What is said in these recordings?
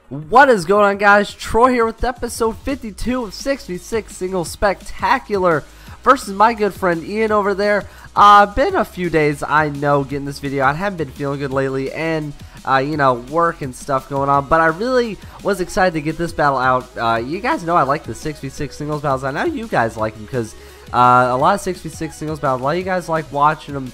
What is going on, guys? Troy here with episode 52 of 66 Single Spectacular versus my good friend Ian over there. Been a few days, I know, getting this video. I haven't been feeling good lately, and you know, work and stuff going on, but I really was excited to get this battle out. You guys know I like the 6v6 singles battles. I know you guys like them because a lot of 6v6 singles battles, a lot of you guys like watching them.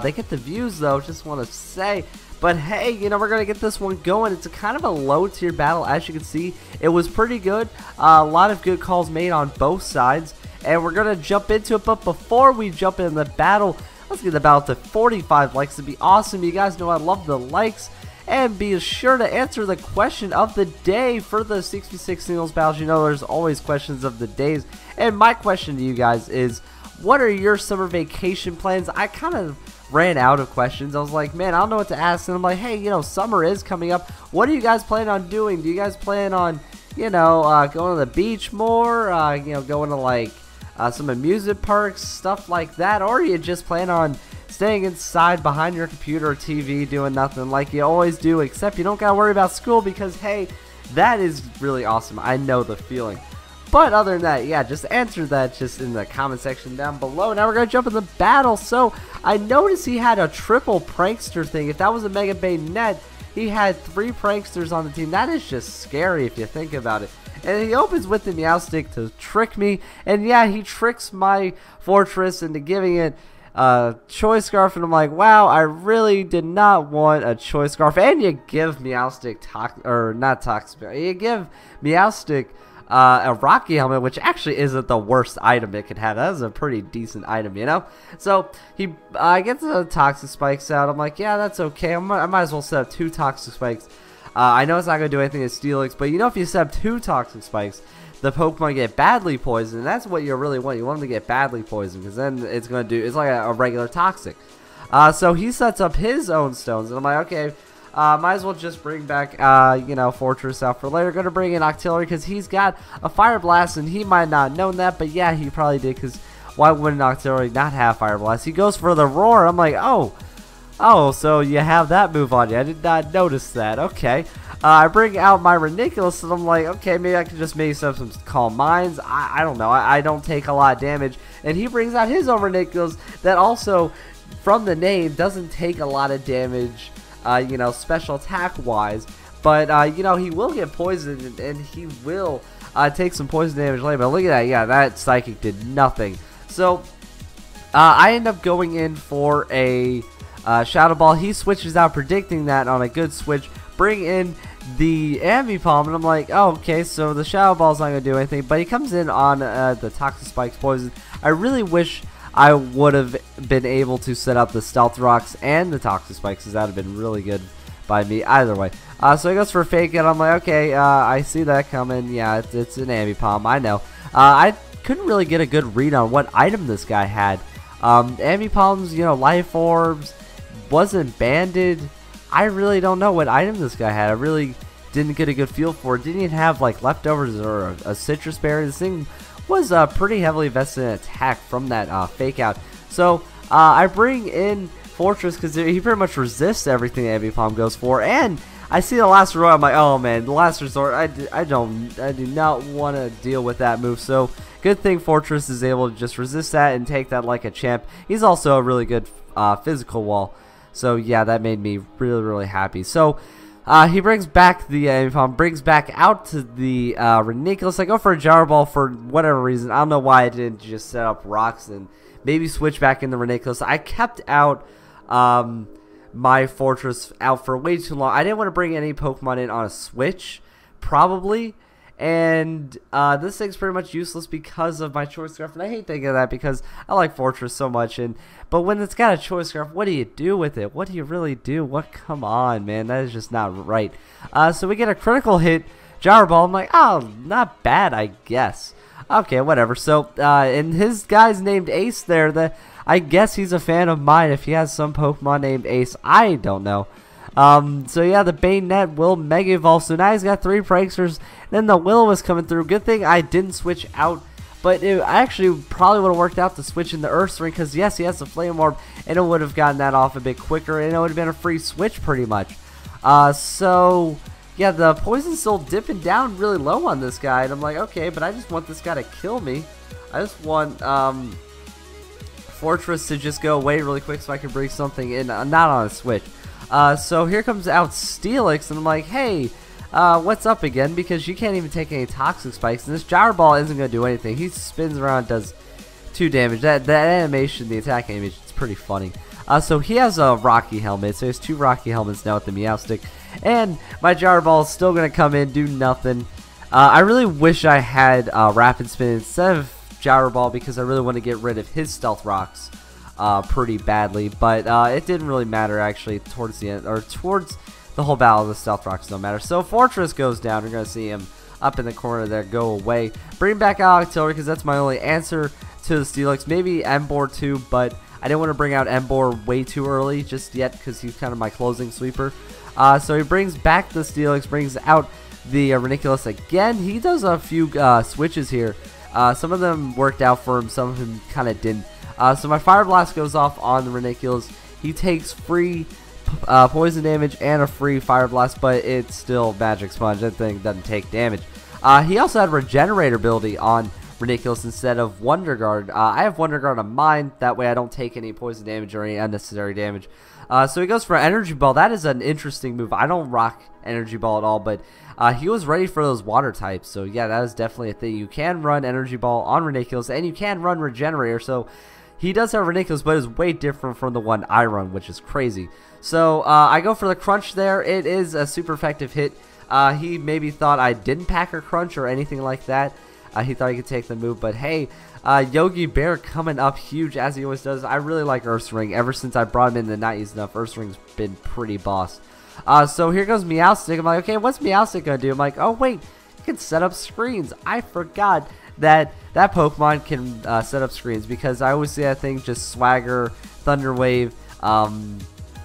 They get the views though, just want to say. But hey, you know, we're going to get this one going. It's a kind of a low tier battle. As you can see, it was pretty good. A lot of good calls made on both sides, and we're going to jump into it. But before we jump into the battle, let's get the battle to 45 likes. It'd be awesome. You guys know I love the likes. And be sure to answer the question of the day for the 6v6 singles battles. You know, there's always questions of the days. And my question to you guys is, what are your summer vacation plans? I kind of ran out of questions. I was like, man, I don't know what to ask. And I'm like, hey, you know, summer is coming up. What do you guys plan on doing? Do you guys plan on, you know, going to the beach more? You know, going to like some amusement parks, stuff like that? Or you just plan on staying inside behind your computer or TV doing nothing like you always do, except you don't gotta worry about school because, hey, that is really awesome. I know the feeling. But other than that, yeah, just answer that just in the comment section down below. Now we're gonna jump in the battle. So I noticed he had a triple prankster thing. If that was a Mega Bay net, he had 3 pranksters on the team. That is just scary if you think about it. And he opens with the Meowstick to trick me, and yeah, he tricks my fortress into giving it choice scarf, and I'm like, wow, I really did not want a choice scarf. And you give Meowstick you give Meowstick a Rocky helmet, which actually isn't the worst item it could have. That is a pretty decent item, you know. So he gets the toxic spikes out. I'm like, yeah, that's okay. I might as well set up 2 toxic spikes. I know it's not gonna do anything to Steelix, but you know, if you set up 2 toxic spikes, the Pokemon get badly poisoned, and that's what you really want. You want them to get badly poisoned, because then it's going to do, it's like a regular toxic. So he sets up his own stones, and I'm like, okay, might as well just bring back, you know, Fortress out for later. Going to bring in Octillery, because he's got a Fire Blast, and he might not have known that, but yeah, he probably did, because why wouldn't Octillery not have Fire Blast? He goes for the Roar. I'm like, oh, so you have that move on you. I did not notice that. Okay. I bring out my Ranunculus, and I'm like, okay, maybe I can just make some Calm Minds. I don't know. I don't take a lot of damage. And he brings out his own Ranunculus that also, from the name, doesn't take a lot of damage, you know, special attack-wise. But, you know, he will get poisoned, and he will take some poison damage later. But look at that. Yeah, that Psychic did nothing. So, I end up going in for a Shadow Ball. He switches out, predicting that on a good switch. Bring in the Ambipom, and I'm like, oh, okay, so the Shadow Ball's not going to do anything, but he comes in on the Toxic Spikes Poison. I really wish I would have been able to set up the Stealth Rocks and the Toxic Spikes, because that would have been really good by me either way. So he goes for a Fake Out. I'm like, okay, I see that coming. Yeah, it's an Ambipom, I know. I couldn't really get a good read on what item this guy had. Ambipom's, you know, Life Orbs, wasn't banded. I really don't know what item this guy had. I really didn't get a good feel for it. Didn't even have like leftovers or a citrus berry. This thing was pretty heavily invested in attack from that Fake Out. So I bring in Fortress because he pretty much resists everything Ambipom goes for. And I see the Last Resort. I'm like, oh man, the Last Resort. I do not want to deal with that move. So good thing Fortress is able to just resist that and take that like a champ. He's also a really good physical wall. So yeah, that made me really, really happy. So he brings back the Ambipom, brings back out to the Ranunculus. I go for a Gyro Ball for whatever reason. I don't know why I didn't just set up Rocks and maybe switch back in the Ranunculus. I kept out my Fortress out for way too long. I didn't want to bring any Pokemon in on a switch, probably. And this thing's pretty much useless because of my Choice Scarf, and I hate thinking of that because I like Fortress so much. But when it's got a Choice Scarf, what do you do with it? What do you really do? Come on, man, that is just not right. So we get a critical hit, Gyro Ball. I'm like, oh, not bad, I guess. Okay, whatever. So and his guy's named Ace there. I guess he's a fan of mine. If he has some Pokemon named Ace, I don't know. So yeah, the Bayonet will Mega Evolve. So now he's got 3 Pranksters. Then the Will was coming through. Good thing I didn't switch out. But it actually probably would have worked out to switch in the Earth Ring. Because yes, he has the Flame Orb. And it would have gotten that off a bit quicker. And it would have been a free switch pretty much. So yeah, the poison's still dipping down really low on this guy. And I'm like, okay, but I just want this guy to kill me. I just want Fortress to just go away really quick so I can bring something in, not on a switch. So here comes out Steelix, and I'm like, hey, what's up again? Because you can't even take any toxic spikes, and this gyro ball isn't going to do anything. He spins around, does 2 damage. That animation, the attack animation, is pretty funny. So he has a Rocky helmet, so he has 2 Rocky helmets now with the Meowstic, and my gyro ball is still going to come in, do nothing. I really wish I had Rapid Spin instead of Gyro Ball because I really want to get rid of his Stealth Rocks pretty badly, but it didn't really matter actually towards the end, or towards the whole battle. The Stealth Rocks don't matter. So Fortress goes down. You're going to see him up in the corner there go away. Bring back out Octillery because that's my only answer to the Steelix. Maybe Embor too, but I didn't want to bring out Embor way too early just yet because he's kind of my closing sweeper. So he brings back the Steelix, brings out the Ranunculus again. He does a few switches here. Some of them worked out for him, some of them kind of didn't. So my Fire Blast goes off on the Ranunculus. He takes free poison damage and a free Fire Blast, but it's still Magic Sponge. That thing doesn't take damage. He also had Regenerator ability on Ranunculus instead of Wonder Guard. I have Wonder Guard on mine, that way I don't take any poison damage or any unnecessary damage. So he goes for Energy Ball. That is an interesting move. I don't rock Energy Ball at all, but he was ready for those water types. So yeah, that is definitely a thing. You can run Energy Ball on Ranunculus, and you can run Regenerator. So he does have Ranunculus, but it's way different from the one I run, which is crazy. So I go for the Crunch there. It is a super effective hit. He maybe thought I didn't pack a Crunch or anything like that. He thought he could take the move, but hey, Yogi Bear coming up huge as he always does. I really like Ursaring. Ever since I brought him in and not used enough, Ursaring's been pretty boss. So here goes Meowstic. I'm like, okay, what's Meowstic gonna do? I'm like, oh wait, you can set up screens. I forgot that Pokemon can set up screens because I always see that thing just Swagger, Thunder Wave,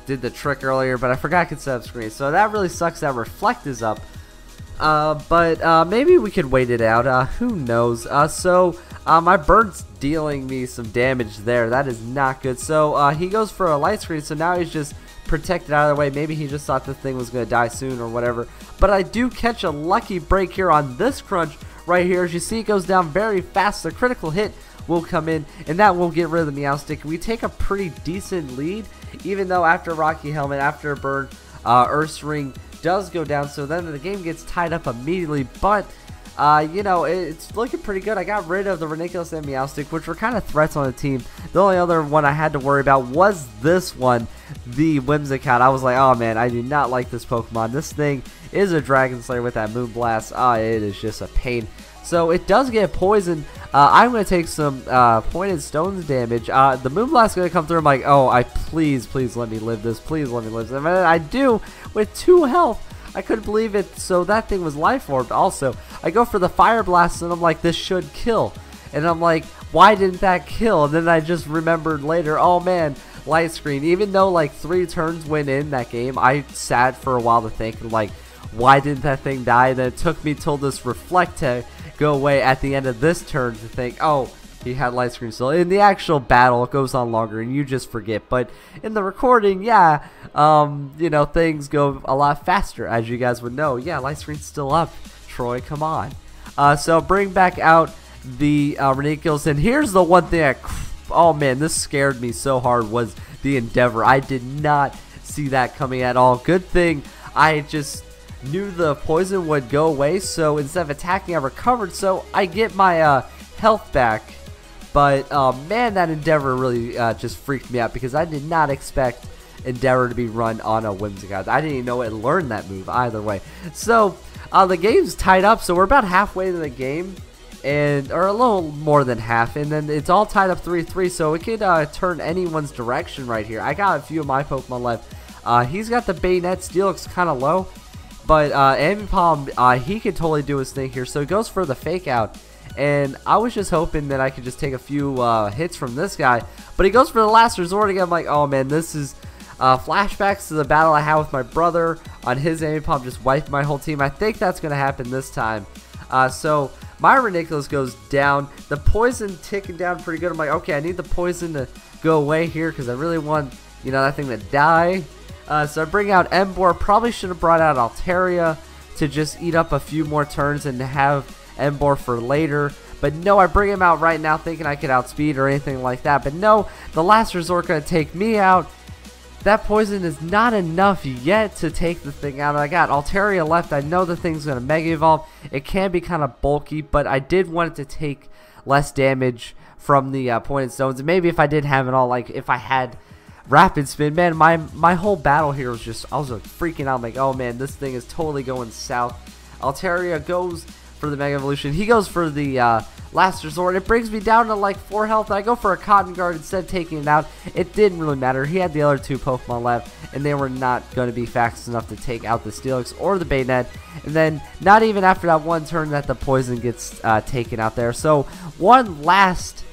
did the trick earlier, but I forgot I could set up screens. So that really sucks that Reflect is up. But maybe we could wait it out. Who knows? So my bird's dealing me some damage there. That is not good. So he goes for a Light Screen. So now he's just protected out of the way. Maybe he just thought this thing was going to die soon or whatever. But I do catch a lucky break here on this Crunch right here. As you see, it goes down very fast. The critical hit will come in, and that will get rid of the Meowstic. We take a pretty decent lead, even though after Rocky Helmet, after a burn, Ursaring does go down, so then the game gets tied up immediately. But you know, it's looking pretty good. I got rid of the Ranunculus and Meowstic, which were kind of threats on the team. The only other one I had to worry about was this one, the Whimsicott. I was like, oh man, I do not like this Pokemon. This thing is a Dragon Slayer with that Moonblast. It is just a pain. So it does get poisoned. I'm going to take some Pointed Stones damage. The Moonblast is going to come through. I'm like, oh, please let me live this. Please let me live this. And I do with 2 health. I couldn't believe it. So that thing was Life Orbed also. I go for the Fire Blast, and I'm like, this should kill. And I'm like, why didn't that kill? And then I just remembered later, oh man, Light Screen. Even though like 3 turns went in that game, I sat for a while to think, like, why didn't that thing die? And then it took me till this Reflect to go away at the end of this turn to think, oh, he had Light Screen still. In the actual battle, it goes on longer and you just forget. But in the recording, yeah, you know, things go a lot faster, as you guys would know. Yeah, Light Screen's still up. Troy, come on. So bring back out the Ranunculus. And here's the one thing that, oh man, this scared me so hard, was the Endeavor. I did not see that coming at all. Good thing I just knew the poison would go away, so instead of attacking, I recovered, so I get my health back. But man, that Endeavor really just freaked me out because I did not expect Endeavor to be run on a Whimsicott. I didn't even know it learned that move either way. So the game's tied up, so we're about halfway to the game, or a little more than half, and then it's all tied up 3-3, so it could turn anyone's direction right here. I got a few of my Pokemon left. He's got the Bayonet. Steelix kind of low. But Ambipom, he could totally do his thing here. So he goes for the Fake Out. And I was just hoping that I could just take a few hits from this guy. But he goes for the Last Resort again. I'm like, oh man, this is flashbacks to the battle I had with my brother on his Ambipom. Just wiped my whole team. I think that's going to happen this time. So my Ranunculus goes down. The poison ticking down pretty good. I'm like, okay, I need the poison to go away here because I really want, you know, that thing to die. So I bring out Embor. Probably should have brought out Altaria to just eat up a few more turns and have Embor for later. But no, I bring him out right now thinking I could outspeed or anything like that. But no, the last resort going to take me out. That poison is not enough yet to take the thing out. I got Altaria left. I know the thing's going to Mega Evolve. It can be kind of bulky, but I did want it to take less damage from the pointed stones. And maybe if I did have it all, like if I had Rapid Spin, man, my whole battle here was just, I was like freaking out. I'm like, oh man, this thing is totally going south. Altaria goes for the Mega Evolution. He goes for the last resort. It brings me down to like 4 health. I go for a Cotton Guard instead of taking it out. It didn't really matter. He had the other 2 Pokemon left, and they were not going to be fast enough to take out the Steelix or the Bayonet. And then not even after that one turn that the poison gets taken out there. So one last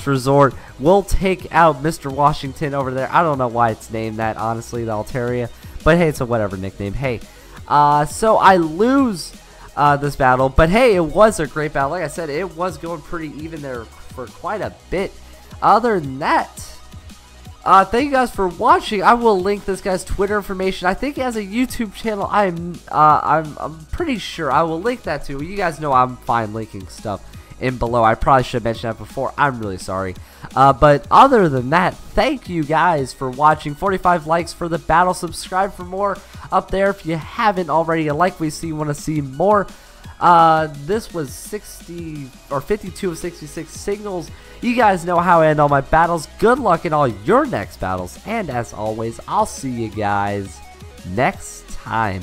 resort will take out Mr. Washington over there. I don't know why it's named that, honestly, the Altaria. But hey, it's a whatever nickname. Hey, so I lose this battle, but hey, it was a great battle. Like I said, it was going pretty even there for quite a bit. Other than that, thank you guys for watching. I will link this guy's Twitter information. I think he has a YouTube channel. I'm pretty sure I will link that too. You guys know I'm fine linking stuff in below. I probably should have mentioned that before. I'm really sorry. But other than that, thank you guys for watching. 45 likes for the battle. Subscribe for more up there if you haven't already. Like we see, want to see more. This was 60 or 52 of 66 singles. You guys know how I end all my battles. Good luck in all your next battles. And as always, I'll see you guys next time.